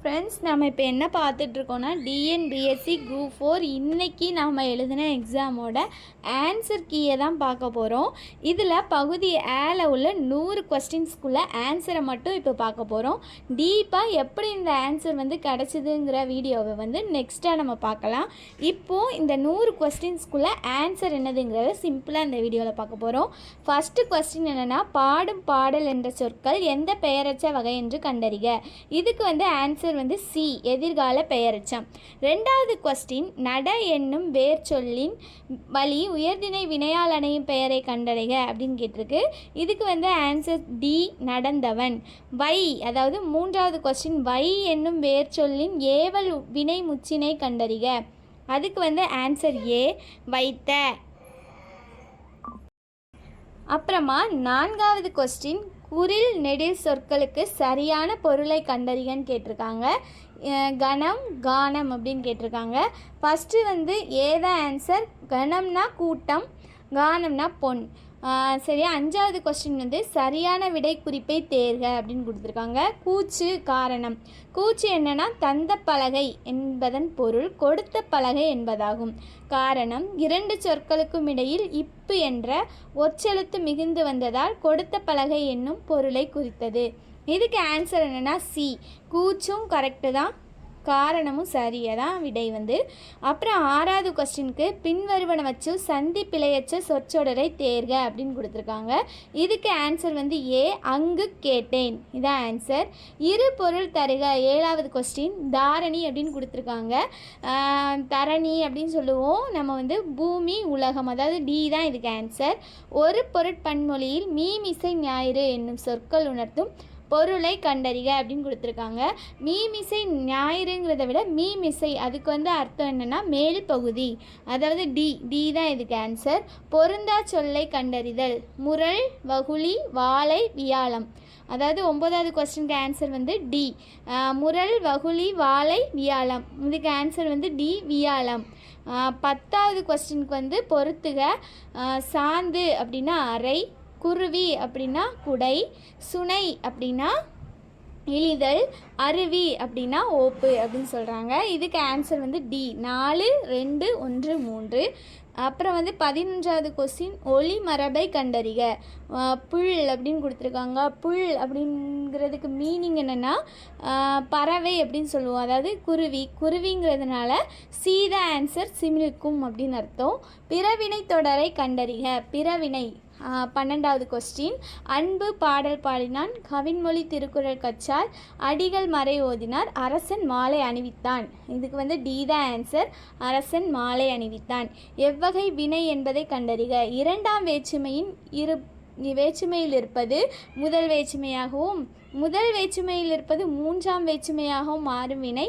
Friends, நம்ம இப்போ என்ன பார்த்துட்ருக்கோன்னா டிஎன்பிஎஸ்சி குரூப் 4 இன்றைக்கி நம்ம எழுதின எக்ஸாமோட ஆன்சர் கீயை தான் பார்க்க போகிறோம். இதில் பகுதி ஏல உள்ள 100 கொஸ்டின்ஸ்குள்ளே ஆன்சரை மட்டும் இப்போ பார்க்க போகிறோம். டீப்பாக எப்படி இந்த ஆன்சர் கிடச்சிதுங்கிற வீடியோவை நெக்ஸ்ட்டாக நம்ம பார்க்கலாம். இப்போது இந்த 100 கொஸ்டின்ஸ்குள்ளே ஆன்சர் என்னதுங்கிறத சிம்பிளாக இந்த வீடியோவில் பார்க்க போகிறோம். ஃபஸ்ட்டு கொஸ்டின் என்னென்னா, பாடும் பாடல் என்ற சொற்கள் எந்த பெயரச்ச வகை என்று கண்டறிக. இதுக்கு ஆன்சர் சி, எதிர்கால பெயரெச்சம். ரெண்டாவது கொஸ்டின், நட என்னும் வேர் சொல்லின் வழி உயர்திணை வினையால் அணையும் பெயரை கண்டறிக அப்படின்னு கேட்டிருக்கு. இதுக்கு ஆன்சர் டி, நடந்தவன். வை, அதாவது மூன்றாவது கொஸ்டின், வை என்னும் வேர் சொல்லின் ஏவல் வினை முச்சினை கண்டறிக. அதுக்கு ஆன்சர் ஏ, வைத்த. அப்புறமா நான்காவது கொஸ்டின், குறில் நெடில் சொற்களுக்கு சரியான பொருளை கண்டறிகன்னு கேட்டிருக்காங்க. கணம், கானம் அப்படின்னு கேட்டிருக்காங்க. ஃபஸ்ட்டு ஏதான் ஆன்சர், கணம்னா கூட்டம், கானம்னா பொன். சரியா. அஞ்சாவது கொஸ்டின் சரியான விடை குறிப்பை தேர்க அப்படின்னு கொடுத்துருக்காங்க. கூச்சு, காரணம். கூச்சு என்னன்னா, தந்த பலகை என்பதன் பொருள் கொடுத்த பலகை என்பதாகும். காரணம், இரண்டு சொற்களுக்கும் இடையில் இப்பு என்ற ஒற்றெழுத்து மிகுந்து வந்ததால் கொடுத்த பலகை என்னும் பொருளை குறித்தது. இதுக்கு ஆன்சர் என்னென்னா சி, கூச்சும் கரெக்டு தான், காரணமும் சரியாக விடை. அப்புறம் ஆறாவது கொஸ்டினுக்கு பின்வருவன வச்சு சந்தி பிழையற்ற சொற்றொடரை தேர்க அப்படின்னு கொடுத்துருக்காங்க. இதுக்கு ஆன்சர் ஏ, அங்கு கேட்டேன். இதான் ஆன்சர். இரு பொருள் தருக. ஏழாவது கொஸ்டின், தாரணி அப்படின்னு கொடுத்துருக்காங்க. தரணி அப்படின்னு சொல்லுவோம் நம்ம, பூமி, உலகம், அதாவது டி தான் இதுக்கு ஆன்சர். ஒரு பொருட்பன்மொழியில் மீமிசை ஞாயிறு என்னும் சொற்கள் உணர்த்தும் பொருளை கண்டறிக அப்படின்னு கொடுத்துருக்காங்க. மீமிசை ஞாயிறுங்கிறத விட மீமிசை, அதுக்கு அர்த்தம் என்னென்னா மேல் பகுதி, அதாவது டி தான் இதுக்கு ஆன்சர். பொருந்தா சொல்லை கண்டறிதல். முரல், வகுளி, வாழை, வியாழம். அதாவது 9வது கொஸ்டினுக்கு ஆன்சர் டி, முரல், வகுளி, வாழை, வியாழம். இதுக்கு ஆன்சர் டி, வியாழம். 10வது கொஸ்டினுக்கு பொறுத்துக. சாந்து அப்படின்னா அறை, குருவி அப்படின்னா குடை, சுனை அப்படின்னா இழிதல், அருவி அப்படின்னா ஓப்பு அப்படின்னு சொல்கிறாங்க. இதுக்கு ஆன்சர் டி, 4, 2, 1, 3. அப்புறம் 11வது கொஸ்டின், ஒளி மரபை கண்டறிக. புல் அப்படின்னு கொடுத்துருக்காங்க. புல் அப்படிங்கிறதுக்கு மீனிங் என்னென்னா பறவை அப்படின்னு சொல்லுவோம், அதாவது குருவிங்கிறதுனால சீத ஆன்சர் சிமிழுக்கும் அப்படின்னு அர்த்தம். பிறவினை தொடரை கண்டறிக. பிறவினை. 12வது கொஸ்டின், அன்பு பாடல் பாடினான், கவின்மொழி திருக்குறள் கற்றால், அடிகள் மறை ஓதினார், அரசன் மாலை அணிவித்தான். இதுக்கு டி தான் ஆன்சர், அரசன் மாலை அணிவித்தான். எவ்வகை வினை என்பதை கண்டறிக. இரண்டாம் வேற்றுமையின் வேற்றுமையில் இருப்பது முதல் வேற்றுமையாகவும், முதல் வேற்றுமையில் இருப்பது மூன்றாம் வேற்றுமையாகவும் மாறும் வினை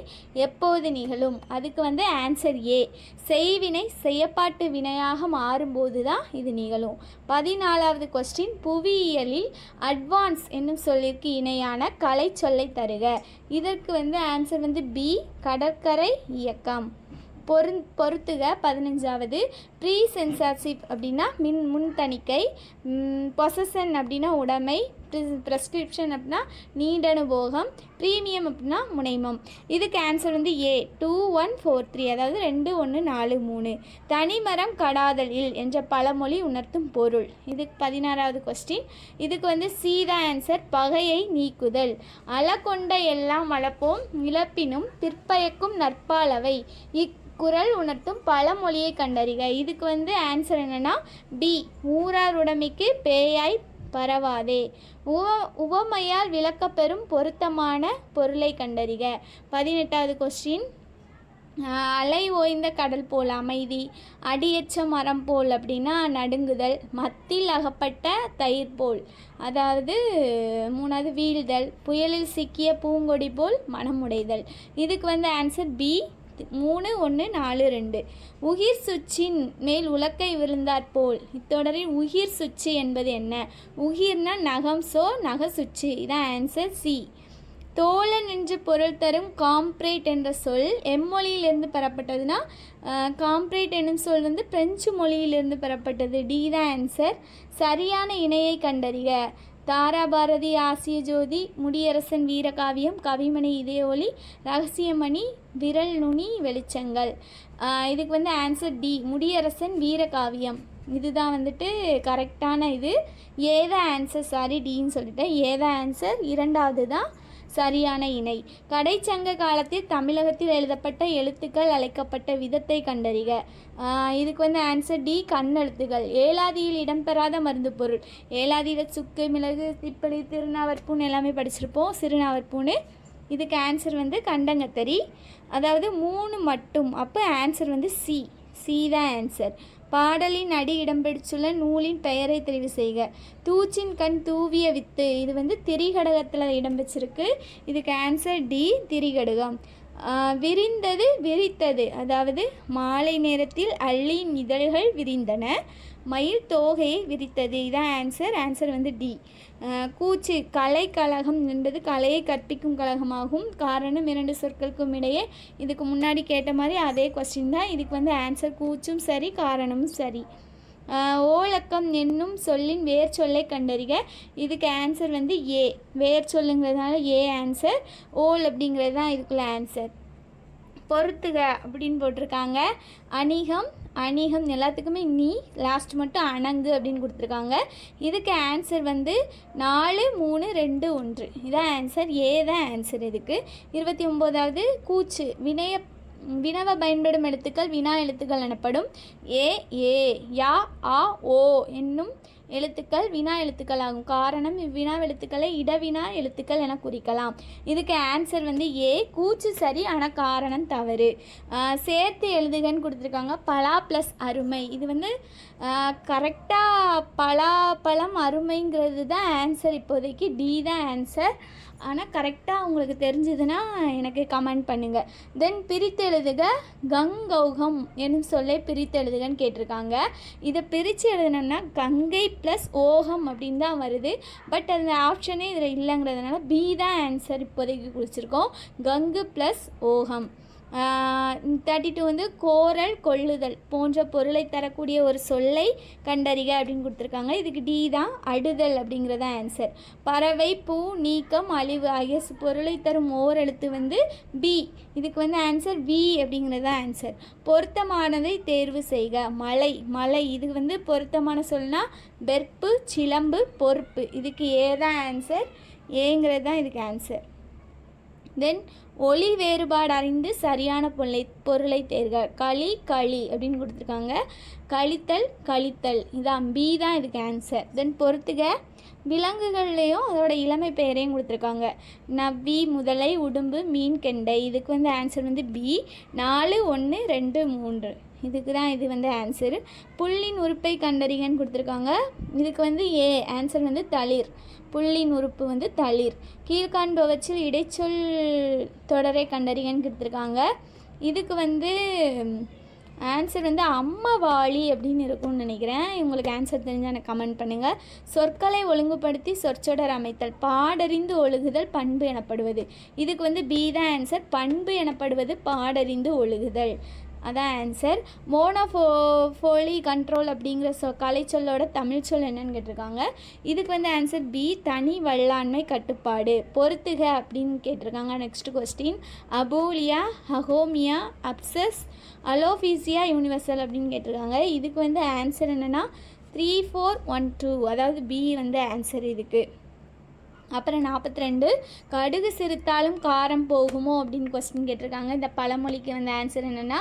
எப்போது நிகழும். அதுக்கு ஆன்சர் ஏ, செய்வினை செய்யப்பாட்டு வினையாக மாறும்போது தான் இது நிகழும். 14வது கொஸ்டின், புவியியலில் அட்வான்ஸ் என்னும் சொல்லிற்கு இணையான கலை சொல்லை தருக. இதற்கு ஆன்சர் பி, கடற்கரை இயக்கம். பொறுத்துக. 15வது, ப்ரீ சென்சார்ஷிப் அப்படின்னா முன்தணிக்கை, பொசஷன் அப்படின்னா உடைமை, ப்ரெஸ்கிரிப்ஷன் அப்படின்னா நீண்டனுபோகம், ப்ரீமியம் அப்படின்னா முனைமம். இதுக்கு ஆன்சர் ஏ, 2, 1, 4, 3, அதாவது 2, 1, 4, 3. தனிமரம் கடாதலில் என்ற பழமொழி உணர்த்தும் பொருள். இதுக்கு 16வது கொஸ்டின். இதுக்கு சி தான் ஆன்சர், பகையை நீக்குதல். அளகொண்ட எல்லாம் வளர்ப்போம், இழப்பினும் பிற்பயக்கும் நற்பாலவை குரல் உணர்த்தும் பழமொழியை கண்டறிக. இதுக்கு ஆன்சர் என்னென்னா பி, ஊரார் உடைமைக்கு பேயாய் பரவாதே. உவமையால் விளக்கப்பெறும் பொருத்தமான பொருளை கண்டறிக. 18வது கொஸ்டின், அலை ஓய்ந்த கடல் போல் அமைதி, அடியற்ற மரம் போல் அப்படின்னா நடுங்குதல், மத்தில் அகப்பட்ட தயிர் போல், அதாவது 3வது வீழ்தல், புயலில் சிக்கிய பூங்கொடி போல் மனமுடைதல். இதுக்கு ஆன்சர் பி, 3, 1, 4, 2. உயிர் சுச்சின் மேல் உலக்கை விழுந்தாற் போல். இத்தொடரில் உயிர் சுச்சி என்பது என்ன? உயிர்னா நகம், சோ நக சுச்சி. இதான் ஆன்சர் சி. தோழன் என்று பொருள் தரும் காம்ப்ரேட் என்ற சொல் எம்மொழியிலிருந்து பெறப்பட்டதுன்னா, காம்ப்ரேட் என்னும் சொல் பிரெஞ்சு மொழியிலிருந்து பெறப்பட்டது. டி தான் ஆன்சர். சரியான இணையை கண்டறிக. தாராபாரதி ஆசிய ஜோதி, முடியரசன் வீரகாவியம், கவிமணி இதயஒலி, ரகசியமணி, விரல் நுனி வெளிச்சங்கள். இதுக்கு வந்து ஆன்சர் டி, முடியரசன் வீரகாவியம். இதுதான் வந்துட்டு கரெக்டான இது. ஏதான் ஆன்சர், சாரி டின்னு சொல்லிட்டேன். ஏதான் ஆன்சர், இரண்டாவது தான் சரியான இணை. கடைச்சங்க காலத்தில் தமிழகத்தில் எழுதப்பட்ட எழுத்துக்கள் அழைக்கப்பட்ட விதத்தை கண்டறிக. இதுக்கு வந்து ஆன்சர் டி, கண்ணெழுத்துகள். ஏலாதியில் இடம்பெறாத மருந்து பொருள். ஏலாதியில் சுக்கு, மிளகு, திப்படி, திருநாவற்பூன் எல்லாமே படிச்சிருப்போம், சிறுநாவற்பூன். இதுக்கு ஆன்சர் வந்து கண்டங்கத்தரி. அதாவது 3 மட்டும். அப்போ ஆன்சர் வந்து சி, சி தான் ஆன்சர். பாடலின் அடி இடம்பெற்றுள்ள நூலின் பெயரை தெரிவு செய்க. தூச்சின் கண் தூவிய வித்து. இது வந்து திரிகடகத்தில் இடம்பெற்றிருக்கு. இதுக்கு ஆன்சர் டி, திரிகடகம். விரிந்தது விரித்தது. அதாவது மாலை நேரத்தில் அல்லியின் இதழ்கள் விரிந்தன, மயில் தோகையை விரித்தது. இதான் ஆன்சர். ஆன்சர் வந்து டி. கூச்சு, கலைக்கழகம் என்பது கலையை கற்பிக்கும் கழகமாகும். காரணம் 2 சொற்களுக்கும் இடையே. இதுக்கு முன்னாடி கேட்ட மாதிரி அதே கொஸ்டின் தான். இதுக்கு வந்து ஆன்சர் கூச்சும் சரி, காரணமும் சரி. ஓலக்கம் என்னும் சொல்லின் வேர் சொல்லை கண்டறிக. இதுக்கு ஆன்சர் வந்து ஏ, வேர் சொல்லுங்கிறதுனால ஏ ஆன்சர். ஓல் அப்படிங்கிறது தான் இதுக்குள்ள ஆன்சர். பொறுத்துக அப்படின்னு போட்டிருக்காங்க. அணிகம், அணிகம் எல்லாத்துக்குமே நீ, லாஸ்ட் மட்டும் அணங்கு அப்படின்னு கொடுத்துருக்காங்க. இதுக்கு ஆன்சர் வந்து 4, 3, 2, 1. இதான் ஆன்சர். ஏ தான் ஆன்சர். இதுக்கு 29வது கூச்சு, வினவ பயன்படும் எழுத்துக்கள் வினா எழுத்துக்கள் எனப்படும். ஏ, ஏ, யா, ஆ, ஓ என்னும் எழுத்துக்கள் வினா எழுத்துக்கள் ஆகும். காரணம் இவ்வினா எழுத்துக்களை இடவினா எழுத்துக்கள் என குறிக்கலாம். இதுக்கு ஆன்சர் வந்து ஏ, கூச்சு சரி, ஆனால் காரணம் தவறு. சேர்த்து எழுதுகன்னு கொடுத்துருக்காங்க. பலா ப்ளஸ் அருமை. இது வந்து கரெக்டாக பலாப்பழம் அருமைங்கிறது தான் ஆன்சர். இப்போதைக்கு டி தான் ஆன்சர். ஆனால் கரெக்டாக உங்களுக்கு தெரிஞ்சதுன்னா எனக்கு கமெண்ட் பண்ணுங்கள். தென் பிரித்து எழுதுக. கங்கௌகம் என்னும் சொல்லை பிரித்து எழுதுகன்னு கேட்டிருக்காங்க. இதை பிரித்து எழுதுனோம்னா கங்கை ப்ளஸ் ஓகம் அப்படின்னு தான் வருது. பட் அந்த ஆப்ஷனே இதில் இல்லைங்கிறதுனால பி தான் ஆன்சர் இப்போதைக்கு குறிச்சிருக்கோம். கங்கு ப்ளஸ் ஓகம். 32 வந்து கோரல், கொள்ளுதல் போன்ற பொருளை தரக்கூடிய ஒரு சொல்லை கண்டறிக அப்படின்னு கொடுத்துருக்காங்க. இதுக்கு டி தான், அடுதல் அப்படிங்கிறத ஆன்சர். பறவை, பூ, நீக்கம், அழிவு ஆகிய பொருளை தரும் ஓர் எழுத்து வந்து பி. இதுக்கு வந்து ஆன்சர் வி அப்படிங்கிறத ஆன்சர். பொருத்தமானதை தேர்வு செய்க. மலை, மலை. இதுக்கு வந்து பொருத்தமான சொல்னா வெற்பு, சிலம்பு, பொறுப்பு. இதுக்கு ஏ தான் ஆன்சர். ஏங்கிறது தான் இதுக்கு ஆன்சர். தென் ஒளி வேறுபாடு அறிந்து சரியான பொருளை தேர்க. களி, களி அப்படின்னு கொடுத்துருக்காங்க. கழித்தல், கழித்தல். இதான் பி தான் இதுக்கு ஆன்சர். தென் பொறுத்துக. விலங்குகள்லேயும் அதோட இளமை பெயரையும் கொடுத்துருக்காங்க. நவ்வி, முதலை, உடும்பு, மீன், கெண்டை. இதுக்கு வந்து ஆன்சர் வந்து பி. 4, 1, 2, 3. இதுக்கு தான் இது வந்து ஆன்சரு. புள்ளின் உறுப்பை கண்டறிகன்னு கொடுத்துருக்காங்க. இதுக்கு வந்து ஏ ஆன்சர் வந்து தளிர். புள்ளின் உறுப்பு வந்து தளிர். கீழ்காண்பவற்றில் இடைச்சொல் தொடரை கண்டறிகன்னு கொடுத்துருக்காங்க. இதுக்கு வந்து ஆன்சர் வந்து அம்மவாளி அப்படின்னு இருக்கும்னு நினைக்கிறேன். உங்களுக்கு ஆன்சர் தெரிஞ்சால் எனக்கு கமெண்ட் பண்ணுங்கள். சொற்களை ஒழுங்குபடுத்தி சொற்றொடர் அமைத்தல். பாடறிந்து ஒழுகுதல் பண்பு எனப்படுவது. இதுக்கு வந்து பி தான் ஆன்சர். பண்பு எனப்படுவது பாடறிந்து ஒழுகுதல். அதான் ஆன்சர். மோனோஃபோலி கண்ட்ரோல் அப்படிங்கிற கலைச்சொல்லோட தமிழ் சொல் என்னன்னு கேட்டிருக்காங்க. இதுக்கு வந்து ஆன்சர் பி, தனி வல்லாண்மை கட்டுப்பாடு. பொறுத்துக அப்படின்னு கேட்டிருக்காங்க. Next question. அபூலியா, அஹோமியா, அப்சஸ், அலோஃபீசியா யூனிவர்சல் அப்படின்னு கேட்டிருக்காங்க. இதுக்கு வந்து ஆன்சர் என்னென்னா 3, 4, 1, 2. அதாவது பி வந்து ஆன்சர் இதுக்கு. அப்புறம் 42 கடுகு சிறுத்தாலும் காரம் போகுமோ அப்படின்னு கொஸ்டின் கேட்டிருக்காங்க. இந்த பழமொழிக்கு வந்து ஆன்சர் என்னென்னா,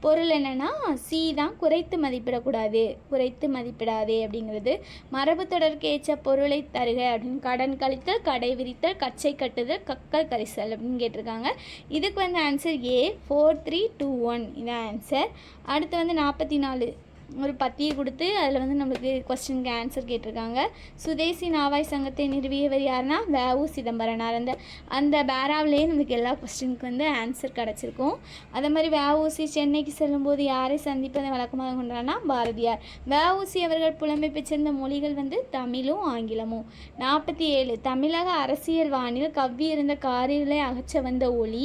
பொருள் என்னென்னா சி தான், குறைத்து மதிப்பிடக்கூடாது, குறைத்து மதிப்பிடாதே அப்படிங்கிறது. மரபு தொடர்க்கு ஏற்ற பொருளை தருக அப்படின்னு கடன் கழித்தல், கடை விரித்தல், கச்சை கட்டுதல், கக்கல் கரிசல் அப்படின்னு கேட்டிருக்காங்க. இதுக்கு வந்து ஆன்சர் ஏ, 4, 3, 2, 1. இதான் ஆன்சர். அடுத்து வந்து 44 ஒரு பத்தியை கொடுத்து அதில் வந்து நம்மளுக்கு கொஸ்டினுக்கு ஆன்சர் கேட்டிருக்காங்க. சுதேசி நாவாய் சங்கத்தை நிறுவியவர் யாருன்னா வ.உ. சிதம்பரனார். அந்த பேராவிலேயே நம்மளுக்கு எல்லா கொஸ்டினுக்கு வந்து ஆன்சர் கிடச்சிருக்கும். அதே மாதிரி வ.உ.சி சென்னைக்கு செல்லும்போது யாரை சந்திப்பதை வழக்கமாக கொண்டாடினா பாரதியார். வ.உ.சி அவர்கள் புலமை பெற்றிருந்த மொழிகள் வந்து தமிழும் ஆங்கிலமும். 47 தமிழக அரசியல் வானில் கவ்வியிருந்த காரிகளை அகற்ற வந்த ஒளி.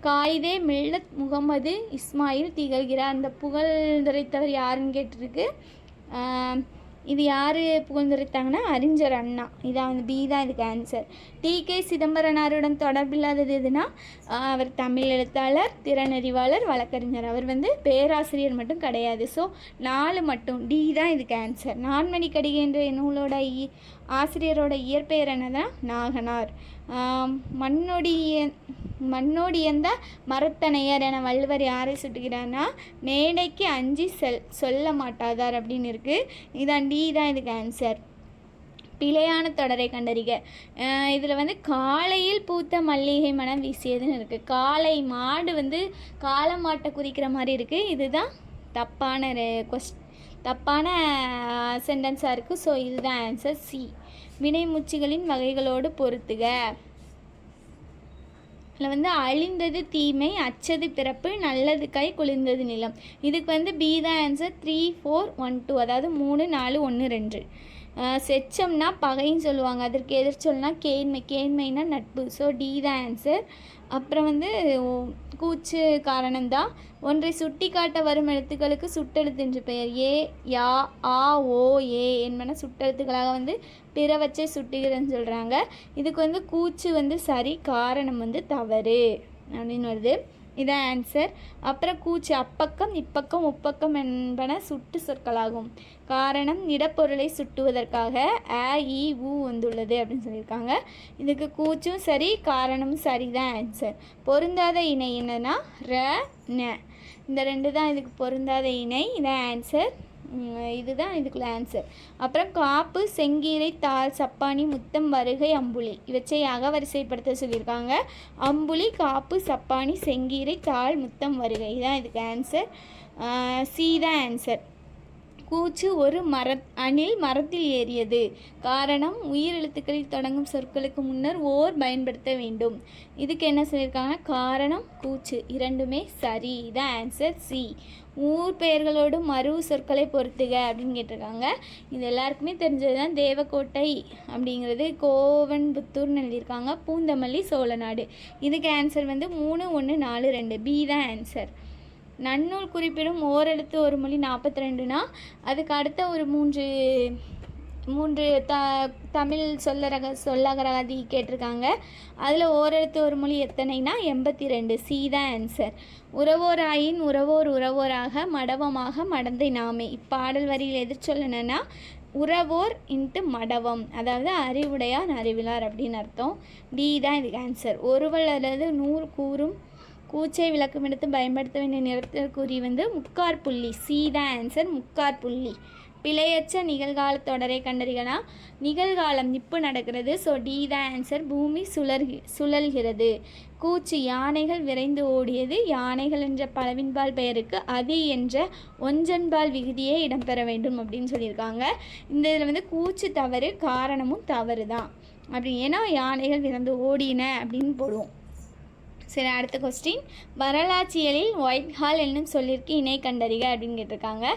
காயிதே மில்லத் முகமது இஸ்மாயில் திகழ்கிறார். அந்த புகழ்ந்துரைத்தவர் யாருன்னு கேட்டிருக்கு. இது யார் புகழ்ந்துரைத்தாங்கன்னா அறிஞர் அண்ணா. இதான் வந்து பி தான் இதுக்கு ஆன்சர். டி.கே. சிதம்பரனாருடன் தொடர்பில்லாதது எதுனா அவர் தமிழ் எழுத்தாளர், திறனறிவாளர், வழக்கறிஞர். அவர் வந்து பேராசிரியர் மட்டும் கிடையாது. ஸோ 4 மட்டும் டி தான் இதுக்கு ஆன்சர். நான்மணிக்கடிகை என்ற நூலோட ஆசிரியரோட இயற்பெயர் என்னதான் நாகனார். மண்ணோடியந்த மரத்தனையர் என வள்ளுவர் யாரை சுட்டுகிறார்னா மேடைக்கு அஞ்சி சொல்ல மாட்டாதார் அப்படின்னு இருக்குது. இதான் டி தான் இதுக்கு ஆன்சர். பிழையான தொடரை கண்டறிக. இதில் வந்து காலையில் பூத்த மல்லிகை மனம் வீசியதுன்னு இருக்குது. காளை மாடு வந்து காளை மாட்டை குறிக்கிற மாதிரி இருக்குது. இதுதான் தப்பான சென்டென்ஸாக இருக்குது. ஸோ இதுதான் ஆன்சர் சி. வினைமுச்சிகளின் வகைகளோடு பொறுத்துக. இதில் வந்து அழிந்தது தீமை, அச்சது பிறப்பு, நல்லது கை, குளிர்ந்தது நிலம். இதுக்கு வந்து பி தான் ஆன்சர். 3, 4, 1, 2, அதாவது 3, 4, 1, 2. செச்சம்னா பகைன்னு சொல்லுவாங்க. அதற்கு எதிர்ச்சொல்னா கேண்மைனா நட்பு. ஸோ டி தான் ஆன்சர். அப்புறம் வந்து கூச்சு காரணம்தான். ஒன்றை சுட்டி காட்ட வரும் எழுத்துக்களுக்கு சுட்டெழுத்து என்று பெயர். ஏ, யா, ஆ, ஓ, ஏ என்பன சுட்டெழுத்துக்களாக வந்து பிற வச்சே சுட்டுகிறன்னு சொல்கிறாங்க. இதுக்கு வந்து கூச்சு வந்து சரி, காரணம் வந்து தவறு அப்படின்னு வருது. இதான் ஆன்சர். அப்புறம் கூச்சு அப்பக்கம், இப்பக்கம், முப்பக்கம் என்பன சுட்டு சொற்களாகும். காரணம் இடப்பொருளை சுட்டுவதற்காக அ, இ, உ வந்துள்ளது அப்படின்னு சொல்லியிருக்காங்க. இதுக்கு கூச்சும் சரி, காரணமும் சரி தான் ஆன்சர். பொருந்தாத இணை என்னன்னா ர, ந. இந்த 2 தான் இதுக்கு பொருந்தாத இணை. இதான் ஆன்சர். இதுதான் இதுக்குள்ள ஆன்சர். அப்புறம் காப்பு, செங்கீரை, தாள், சப்பானி, முத்தம், வருகை, அம்புலி இவற்றை அகவரிசைப்படுத்த சொல்லியிருக்காங்க. அம்புலி, காப்பு, சப்பானி, செங்கீரை, தாள், முத்தம், வருகை இதான் இதுக்கு ஆன்சர். சி தான் ஆன்சர். கூச்சு ஒரு அணில் மரத்தில் ஏறியது. காரணம் உயிரெழுத்துக்களில் தொடங்கும் சொற்களுக்கு முன்னர் ஓர் பயன்படுத்த வேண்டும். இதுக்கு என்ன சொல்லியிருக்காங்கன்னா காரணம் கூச்சு இரண்டுமே சரி. இதான் ஆன்சர் சி. ஊர் பெயர்களோடு மறு சொற்களை பொறுத்துக அப்படின்னு கேட்டிருக்காங்க. இது எல்லாருக்குமே தெரிஞ்சது தான். தேவக்கோட்டை அப்படிங்கிறது கோவன்புத்தூர்னு எழுதியிருக்காங்க. பூந்தமல்லி சோழநாடு. இதுக்கு ஆன்சர் வந்து 3, 1, 4, 2 பி தான் ஆன்சர். நன்னூல் குறிப்பிடும் ஓரெழுத்து ஒரு மொழி 42னா அதுக்கு அடுத்த ஒரு மூன்று தமிழ் சொல்லகராதி கேட்டிருக்காங்க. அதில் ஓரெழுத்து ஒரு மொழி எத்தனைனா 82. சி தான் ஆன்சர். உறவோராயின் உறவோர் உறவோராக மடவமாக மடந்தை நாமே. இப்பாடல் வரியில் எதிர்ச்சொல்லணுன்னா உறவோர் இன்ட்டு மடவம், அதாவது அறிவுடையார் அறிவிலார் அப்படின்னு அர்த்தம். டி தான் இதுக்கு ஆன்சர். ஒருவல் அல்லது 100 கூறும் கூச்சை விளக்கம் எடுத்து பயன்படுத்த வேண்டிய நிறுத்தற்குறி வந்து முக்காற்புள்ளி. சி தான் ஆன்சர். முக்காற்புள்ளி. பிழையற்ற நிகழ்கால தொடரை கண்டறிகனா நிகழ்காலம் இப்போ நடக்கிறது. ஸோ டி தான் ஆன்சர். பூமி சுழல்கிறது. கூச்சு யானைகள் விரைந்து ஓடியது. யானைகள் என்ற பலவின்பால் பெயருக்கு அதி என்ற ஒன்றன்பால் விகுதியே இடம்பெற வேண்டும் அப்படின்னு சொல்லியிருக்காங்க. இந்த இதில் வந்து கூச்சு தவறு, காரணமும் தவறு தான் அப்படி. ஏன்னா யானைகள் விரைந்து ஓடின அப்படின்னு போடுவோம். சரி, அடுத்த கொஸ்டின். வரலாற்றியலில் ஒயிட் ஹால் என்னும் சொல்லியிருக்கு இணை கண்டறிக அப்படின்னு கேட்டிருக்காங்க.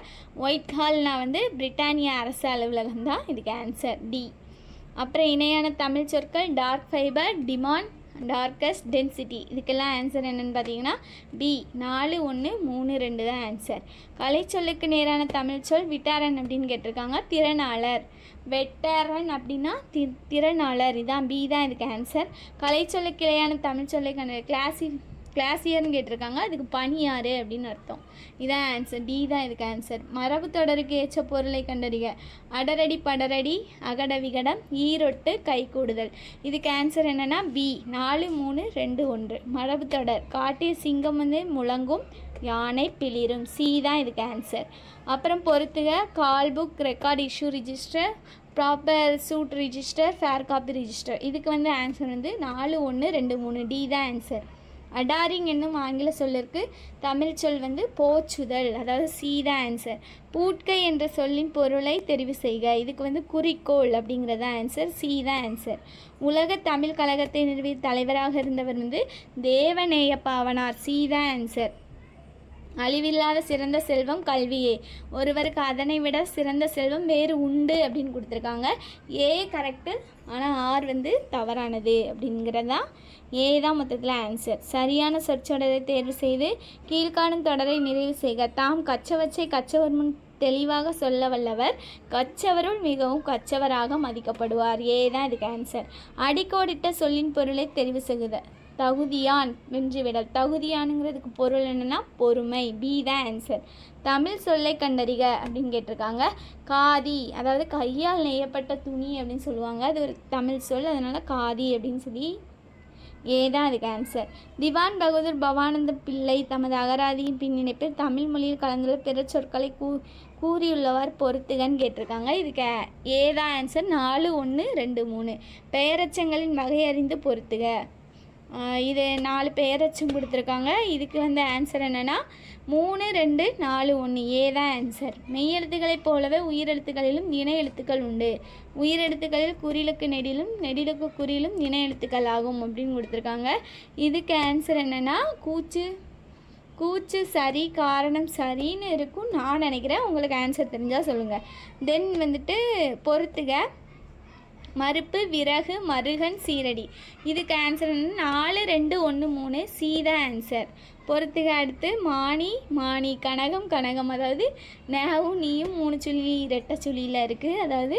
ஒயிட் ஹால்னால் வந்து பிரிட்டானிய அரசு அலுவலகம் தான். இதுக்கு ஆன்சர் டி. அப்புறம் இணையான தமிழ் சொற்கள் dark fibre, demand, darkest, density. இதுக்கெல்லாம் ஆன்சர் என்னென்னு பார்த்தீங்கன்னா பி 4, 1, 3, 2 தான் ஆன்சர். கலை சொல்லுக்கு நேரான தமிழ் சொல் விட்டாரன் அப்படின்னு கேட்டிருக்காங்க. திறனாளர். வெட்டாரன் அப்படின்னா திறனாளர். இதான் பி தான் இதுக்கு ஆன்சர். கலை சொல்லுக்கு இணையான தமிழ் சொல்லை கிளாசியர்னு கேட்டிருக்காங்க. அதுக்கு பணியாறு அப்படின்னு அர்த்தம். இதான் ஆன்சர். டி தான் இதுக்கு ஆன்சர். மரபு தொடருக்கு ஏற்ற பொருளை கண்டறிக. அடரடி, படரடி, அகட, விகடம், ஈரொட்டு, கை கூடுதல். இதுக்கு ஆன்சர் என்னென்னா பி 4, 3, 2, 1. மரபு தொடர். காட்டிய சிங்கம் வந்து முழங்கும், யானை பிளிரும். சி தான் இதுக்கு ஆன்சர். அப்புறம் பொறுத்துக. Call book, record issue register, proper suit register, fair copy register. இதுக்கு வந்து ஆன்சர் வந்து 4, 1, 2, 3 டி தான் ஆன்சர். அடாரிங் என்னும் ஆங்கில சொல்லிற்கு தமிழ் சொல் வந்து போச்சுதல், அதாவது சி தான் ஆன்சர். பூட்கை என்ற சொல்லின் பொருளை தெரிவு செய்க. இதுக்கு வந்து குறிக்கோள் அப்படிங்கிறத ஆன்சர். சி தான் ஆன்சர். உலக தமிழ் கழகத்தை நிறுவிய தலைவராக இருந்தவர் வந்து தேவநேய பாவனார். சி தான் ஆன்சர். அழிவில்லாத சிறந்த செல்வம் கல்வியே. ஒருவருக்கு அதனை விட சிறந்த செல்வம் வேறு உண்டு அப்படின்னு கொடுத்துருக்காங்க. ஏ கரெக்டு, ஆனால் ஆர் வந்து தவறானது அப்படிங்கிறதான் ஏ தான் மொத்தத்தில் ஆன்சர். சரியான சொற்றொடரை தேர்வு செய்து கீழ்காணும் தொடரை நிறைவு செய்க. தாம் கச்சவற்றை கச்சவர் முன் தெளிவாக சொல்ல வல்லவர், கற்றவருள் மிகவும் கற்றவராக மதிக்கப்படுவார். ஏ தான் இதுக்கு ஆன்சர். அடிக்கோடிட்ட சொல்லின் பொருளை தெரிவு செய்க. தகுதியான் வென்றுவிடல். தகுதியானுங்கிறதுக்கு பொருள் என்னென்னா பொறுமை. பி தான் ஆன்சர். தமிழ் சொல்லை கண்டறிக அப்படின்னு கேட்டிருக்காங்க. காதி, அதாவது கையால் நெய்யப்பட்ட துணி அப்படின்னு சொல்லுவாங்க, அது ஒரு தமிழ் சொல், அதனால் காதி அப்படின்னு சொல்லி ஏ தான் அதுக்கு ஆன்சர். திவான் பகதூர் பவானந்த பிள்ளை தமது அகராதியின் பின்னிணைப்பில் தமிழ் மொழியில் கலந்துள்ள பிற சொற்களை கூறியுள்ளவாறு பொறுத்துகன்னு கேட்டிருக்காங்க. இதுக்கு ஏ தான் ஆன்சர். 4, 1, 2, 3. பெயரச்சங்களின் வகை அறிந்து பொறுத்துக. இது 4 பெயரச்சம் கொடுத்துருக்காங்க. இதுக்கு ஆன்சர் என்னென்னா 3, 2, 4, 1. ஏ தான் ஆன்சர். மெய்யெழுத்துக்களைப் போலவே உயிரெழுத்துக்களிலும் இணை எழுத்துக்கள் உண்டு. உயிரெழுத்துக்களில் குறிலுக்கு நெடிலும் நெடிலுக்கு குறிலும் இணை எழுத்துக்கள் ஆகும் அப்படின்னு கொடுத்துருக்காங்க. இதுக்கு ஆன்சர் என்னென்னா கூச்சு சரி, காரணம் சரின்னு இருக்கும் நான் நினைக்கிறேன். உங்களுக்கு ஆன்சர் தெரிஞ்சால் சொல்லுங்கள். தென் பொறுத்துக. மறுப்பு, விறகு, மருகன், சீரடி. இதுக்கு ஆன்சர் 4, 2, 1, 3. சி தான் ஆன்சர். பொறுத்துக. அடுத்து மாணி, கனகம், அதாவது நெகவும் நீயும் 3 சுழி இரட்டை சுழியில் இருக்குது. அதாவது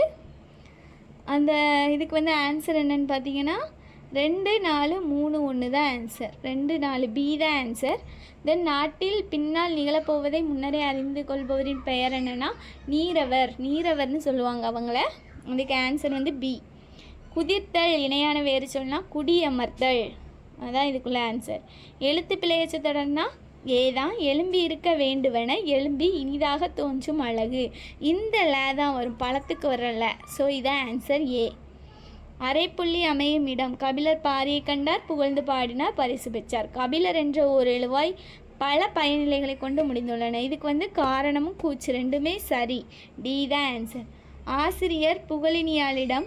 அந்த இதுக்கு ஆன்சர் என்னன்னு பார்த்தீங்கன்னா 2, 4, 3, 1 தான் ஆன்சர். 2, 4. பி தான் ஆன்சர். தென் நாட்டில் பின்னால் நிகழப்போவதை முன்னரே அறிந்து கொள்பவரின் பெயர் என்னென்னா நீரவர்னு சொல்லுவாங்க அவங்கள. அதுக்கு ஆன்சர் பி. குதிர்த்தல் இணையான வேறு சொல்லலாம் குடியமர்த்தல். அதான் இதுக்குள்ள ஆன்சர். எழுத்து பிழையச்ச தொடர்னா ஏ தான். எலும்பி இருக்க வேண்டுவன எலும்பி இனிதாக தோன்றும் அழகு. இந்த ல தான் வரும், பழத்துக்கு வரல. ஸோ இதான் ஆன்சர் ஏ. அரைப்புள்ளி அமையும் இடம். கபிலர் பாரியை கண்டார், புகழ்ந்து பாடினார், பரிசு பெற்றார். கபிலர் என்ற ஒரு எழுவாய் பல பயனிலைகளை கொண்டு முடிந்துள்ளன. இதுக்கு காரணமும் கூச்சு ரெண்டுமே சரி. டி தான் ஆன்சர். ஆசிரியர் புகழினியாளிடம்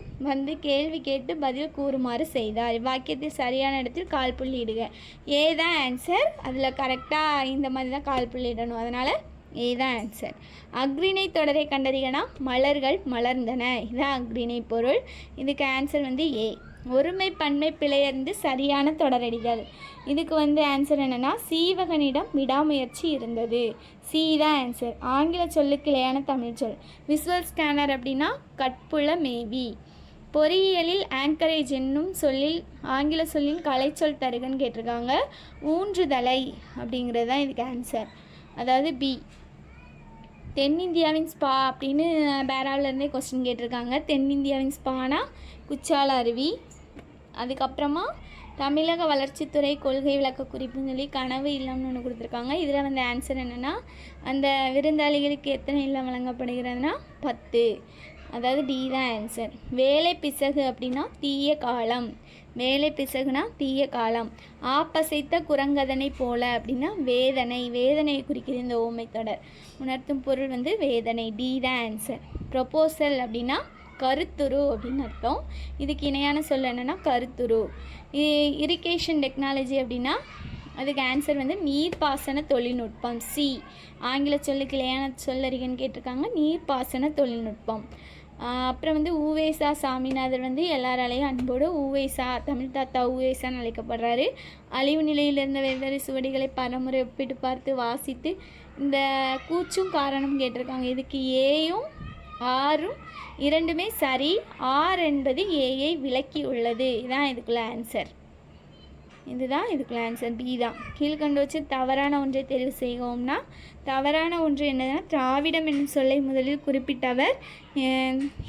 கேள்வி கேட்டு பதில் கூறுமாறு செய்தார். வாக்கியத்தில் சரியான இடத்தில் கால் புள்ளி இடுக. ஏ தான் ஆன்சர். அதில் கரெக்டாக இந்த மாதிரி தான் கால் புள்ளி இடணும், அதனால் ஏ தான் ஆன்சர். அக்ரிணை தொடரை கண்டறியனா மலர்கள் மலர்ந்தன. இதுதான் அக்ரிணை பொருள். இதுக்கு ஆன்சர் ஏ. ஒருமை பன்மை பிழையறிந்து சரியான தொடரடிகள். இதுக்கு ஆன்சர் என்னென்னா சீவகனிடம் விடாமுயற்சி இருந்தது. சி தான் ஆன்சர். ஆங்கில சொல்லுக்கு இணையான தமிழ் சொல். விசுவல் ஸ்கேனர் அப்படின்னா கட்புல மேவி. பொறியியலில் ஆங்கரேஜ் என்னும் சொல்லில் ஆங்கில சொல்லின் கலைச்சொல் தருகன்னு கேட்டிருக்காங்க. ஊன்றுதலை அப்படிங்கிறது தான் இதுக்கு ஆன்சர். அதாவது பி. தென்னிந்தியாவின் ஸ்பா அப்படின்னு பேராவிலேருந்தே கொஸ்டின் கேட்டிருக்காங்க. தென்னிந்தியாவின் ஸ்பானா குச்சால அருவி. அதுக்கப்புறமா தமிழக வளர்ச்சித்துறை கொள்கை விளக்க குறிப்புன்னு சொல்லி கனவு இல்லம்னு ஒன்று கொடுத்துருக்காங்க. இதில் ஆன்சர் என்னென்னா அந்த விருந்தாளிகளுக்கு எத்தனை இல்லம் வழங்கப்படுகிறதுனா 10. அதாவது டி தான் ஆன்சர். வேலை பிசகு அப்படின்னா தீய காலம். வேலை பிசகுனா தீய காலம். ஆப்பசைத்த குரங்கதனை போல அப்படின்னா வேதனையை குறிக்கிறது இந்த ஓமை தொடர். உணர்த்தும் பொருள் வேதனை. டி தான் ஆன்சர். ப்ரொபோசல் அப்படின்னா கருத்துரு அப்படின்னு அர்த்தம். இதுக்கு இணையான சொல் என்னென்னா கருத்துரு. இரிகேஷன் டெக்னாலஜி அப்படின்னா அதுக்கு ஆன்சர் நீர்ப்பாசன தொழில்நுட்பம். சி. ஆங்கில சொல்லுக்கு இணையான சொல்லறிகன்னு கேட்டிருக்காங்க. நீர்ப்பாசன தொழில்நுட்பம். அப்புறம் ஊவேசா சாமிநாதர் எல்லாராலையும் அன்போடு ஊவேசா தமிழ் தாத்தா ஊவேசான்னு அழைக்கப்படுறாரு. அழிவு நிலையில் இருந்த வெவ்வேறு சுவடிகளை பலமுறை ஒப்பிட்டு பார்த்து வாசித்து இந்த கூச்சும் காரணம் கேட்டிருக்காங்க. இதுக்கு ஏயும் ஆரும் இரண்டுமே சரி. ஆர் என்பது ஏயை விளக்கி உள்ளது. இதுதான் இதுக்குள்ள ஆன்சர். இதுக்குள்ள ஆன்சர் பி தான். கீழ்கண்டு வச்சு தவறான ஒன்றை தெரிவு செய்வோம்னா தவறான ஒன்று என்னதுன்னா திராவிடம் என்னும் சொல்லை முதலில் குறிப்பிட்டவர்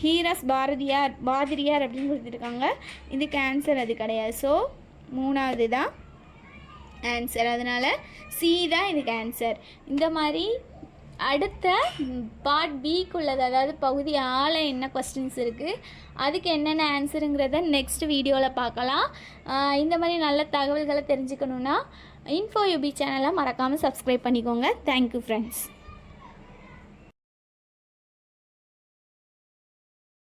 ஹீராஸ் பாதிரியார் அப்படின்னு கொடுத்துருக்காங்க. இதுக்கு ஆன்சர் அது கிடையாது. ஸோ 3வது தான் ஆன்சர். அதனால் சி தான் இதுக்கு ஆன்சர். இந்த மாதிரி அடுத்த பார்ட் பிக்குள்ளது, அதாவது பகுதி ஆல என்ன கொஸ்டின்ஸ் இருக்குது, அதுக்கு என்னென்ன ஆன்சருங்கிறத நெக்ஸ்ட் வீடியோவில் பார்க்கலாம். இந்த மாதிரி நல்ல தகவல்களை தெரிஞ்சுக்கணுன்னா இன்ஃபோ யூபி சேனலை மறக்காமல் சப்ஸ்கிரைப் பண்ணிக்கோங்க. Thank you friends.